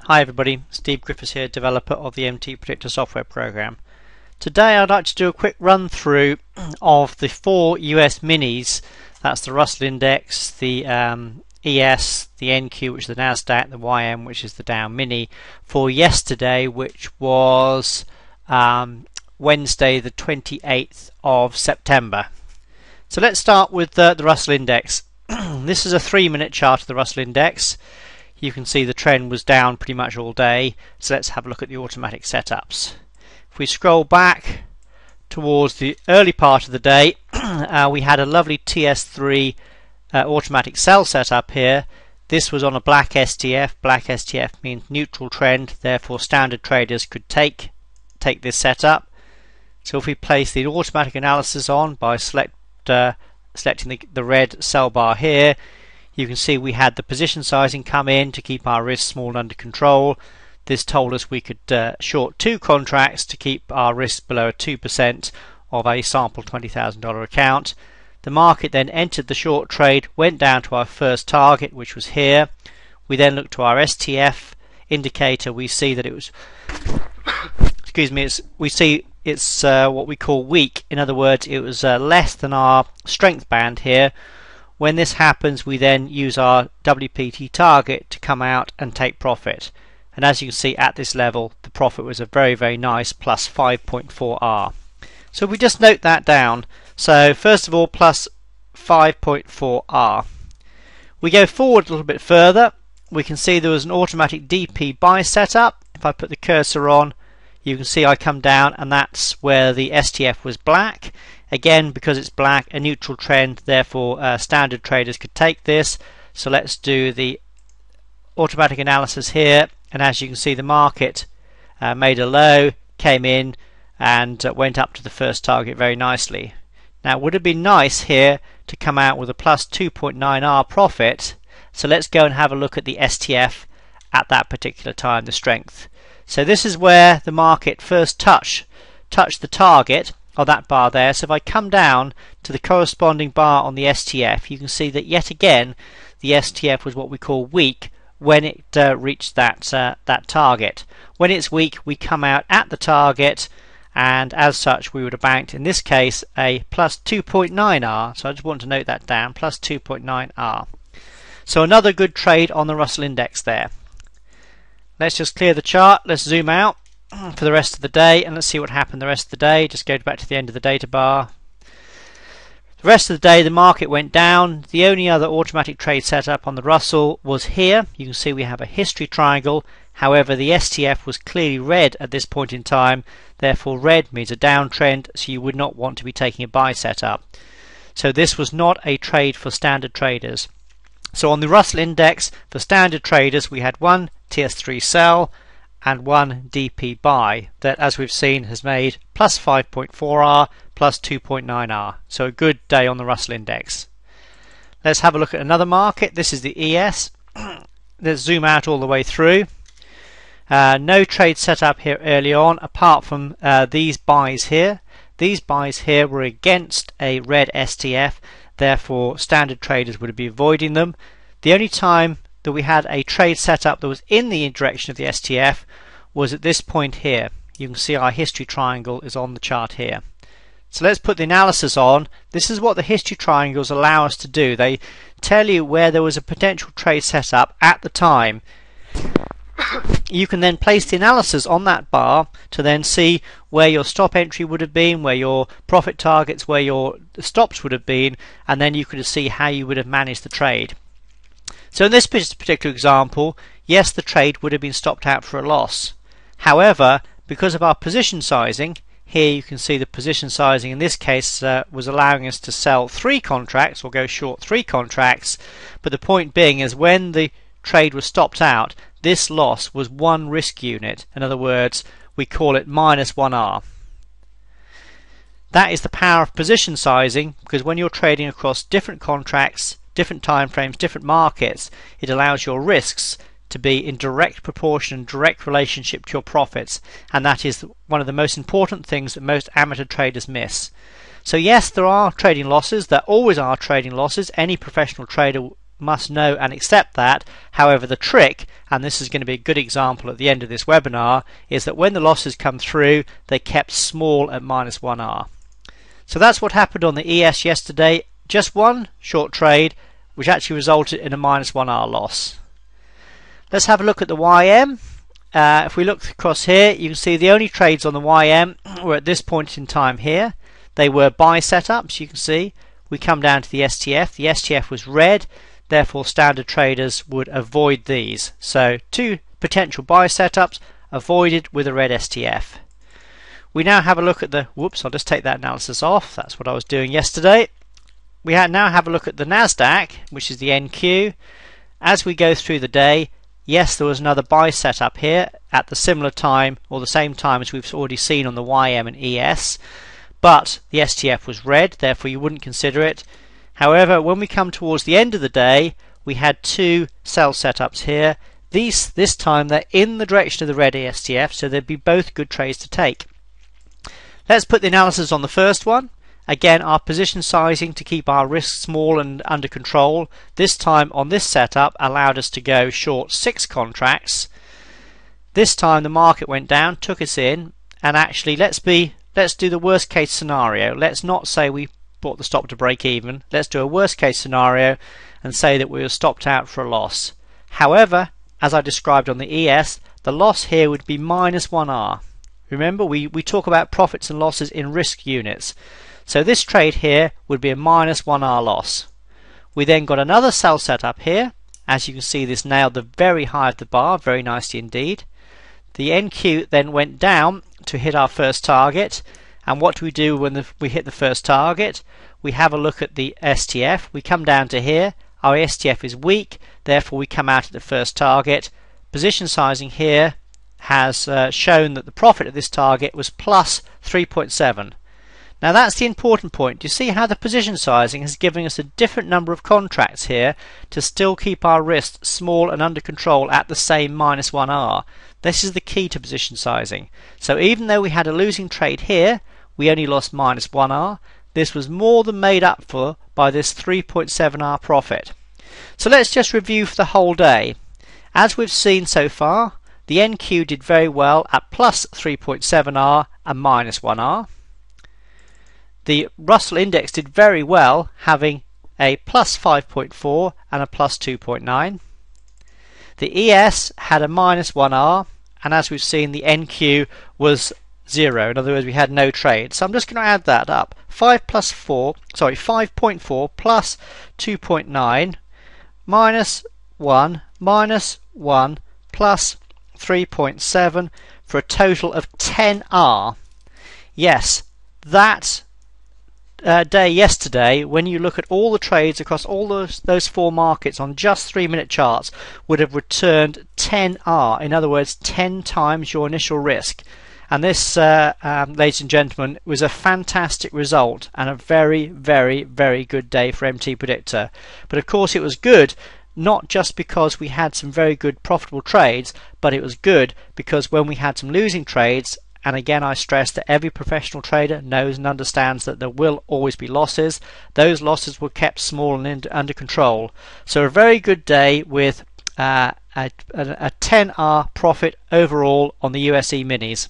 Hi everybody, Steve Griffiths here, developer of the MTPredictor software program. Today I'd like to do a quick run through of the 4 US minis. That's the Russell Index, the ES, the NQ which is the Nasdaq, the YM which is the Dow Mini, for yesterday, which was Wednesday the 28th of September. So let's start with the Russell Index. This is a 3-minute chart of the Russell Index. You can see the trend was down pretty much all day, so let's have a look at the automatic setups. If we scroll back towards the early part of the day, we had a lovely TS3 automatic sell setup here. This was on a black STF. Black STF means neutral trend, therefore standard traders could take this setup. So if we place the automatic analysis on by selecting the red sell bar here, you can see we had the position sizing come in to keep our risk small and under control. This told us we could short 2 contracts to keep our risk below 2% of a sample $20,000 account. The market then entered the short trade, went down to our first target, which was here. We then looked to our STF indicator. We see that it was we see it's what we call weak. In other words, it was less than our strength band here. When this happens, we then use our WPT target to come out and take profit. And as you can see at this level, the profit was a very, very nice plus 5.4R. So we just note that down. So first of all, plus 5.4R. We go forward a little bit further. We can see there was an automatic DP buy setup. If I put the cursor on, you can see I come down, and that's where the STF was black. Again, because it's black, a neutral trend, therefore standard traders could take this. So let's do the automatic analysis here, and as you can see, the market made a low, came in and went up to the first target very nicely. Now it would have been nice here to come out with a plus 2.9R profit, so let's go and have a look at the STF at that particular time, the strength. So this is where the market first touched the target of that bar there. So if I come down to the corresponding bar on the STF, you can see that yet again the STF was what we call weak when it reached that target. When it's weak, we come out at the target, and as such we would have banked, in this case, a plus 2.9R. So I just want to note that down, plus 2.9R. So another good trade on the Russell Index there. Let's just clear the chart. Let's zoom out for the rest of the day, and let's see what happened the rest of the day. Just go back to the end of the data bar. The rest of the day the market went down. The only other automatic trade setup on the Russell was here. You can see we have a history triangle. However, the STF was clearly red at this point in time. Therefore red means a downtrend, so you would not want to be taking a buy setup. So this was not a trade for standard traders. So on the Russell Index, for standard traders, we had one TS3 sell and one DP buy that, as we've seen, has made plus 5.4R, plus 2.9R. So a good day on the Russell Index. Let's have a look at another market. This is the ES. Let's zoom out all the way through. No trade set up here early on, apart from these buys here. These buys here were against a red STF, therefore standard traders would be avoiding them. The only time that we had a trade setup that was in the direction of the STF was at this point here. You can see our history triangle is on the chart here. So let's put the analysis on. This is what the history triangles allow us to do. They tell you where there was a potential trade setup at the time. You can then place the analysis on that bar to then see where your stop entry would have been, where your profit targets, where your stops would have been, and then you could see how you would have managed the trade. So in this particular example, yes, the trade would have been stopped out for a loss. However, because of our position sizing, here you can see the position sizing in this case was allowing us to sell 3 contracts or go short 3 contracts, but the point being is when the trade was stopped out, this loss was 1 risk unit. In other words, we call it minus 1R. That is the power of position sizing, because when you're trading across different contracts, different time frames, different markets, it allows your risks to be in direct proportion and direct relationship to your profits, and that is one of the most important things that most amateur traders miss. So yes, there are trading losses. There always are trading losses. Any professional trader must know and accept that. However, the trick, and this is going to be a good example at the end of this webinar, is that when the losses come through, they kept small at -1R. So that's what happened on the ES yesterday. Just one short trade which actually resulted in a -1R loss. Let's have a look at the YM. If we look across here, you can see the only trades on the YM were at this point in time here. They were buy setups. You can see we come down to the STF. The STF was red, therefore standard traders would avoid these. So 2 potential buy setups avoided with a red STF. We now have a look at the, whoops, I'll just take that analysis off. That's what I was doing yesterday. We now have a look at the NASDAQ, which is the NQ. As we go through the day, yes, there was another buy setup here at the similar time or the same time as we've already seen on the YM and ES, but the STF was red, therefore you wouldn't consider it. However, when we come towards the end of the day, we had 2 sell setups here. This time they're in the direction of the red STF, so they'd be both good trades to take. Let's put the analysis on the first one. Again, our position sizing to keep our risk small and under control, this time on this setup allowed us to go short 6 contracts. This time the market went down, took us in, and actually let's do the worst case scenario. Let's not say we bought the stop to break even. Let's do a worst case scenario and say that we were stopped out for a loss. However, as I described on the ES, the loss here would be -1R. Remember, we talk about profits and losses in risk units. So this trade here would be a -1R loss. We then got another sell setup here. As you can see, this nailed the very high of the bar, very nicely indeed. The NQ then went down to hit our first target. And what do we do when we hit the first target? We have a look at the STF. We come down to here. Our STF is weak, therefore we come out at the first target. Position sizing here has shown that the profit at this target was plus 3.7. Now that's the important point. You see how the position sizing is giving us a different number of contracts here to still keep our risk small and under control at the same -1R. This is the key to position sizing. So even though we had a losing trade here, we only lost -1R. This was more than made up for by this 3.7R profit. So let's just review for the whole day. As we've seen so far, the NQ did very well at plus 3.7R and -1R. The Russell Index did very well, having a plus 5.4 and a plus 2.9. The ES had a -1R, and as we've seen, the NQ was 0. In other words, we had no trade. So I'm just going to add that up. 5.4 plus 2.9 minus 1 plus 3.7 for a total of 10R. Yes, that day yesterday, when you look at all the trades across all those 4 markets on just 3-minute charts, would have returned 10R. In other words, 10 times your initial risk. And this, ladies and gentlemen, was a fantastic result and a very, very, very good day for MTPredictor. But of course it was good not just because we had some very good profitable trades, but it was good because when we had some losing trades, and again I stress that every professional trader knows and understands that there will always be losses, those losses were kept small and under control. So a very good day with a 10R profit overall on the USE minis.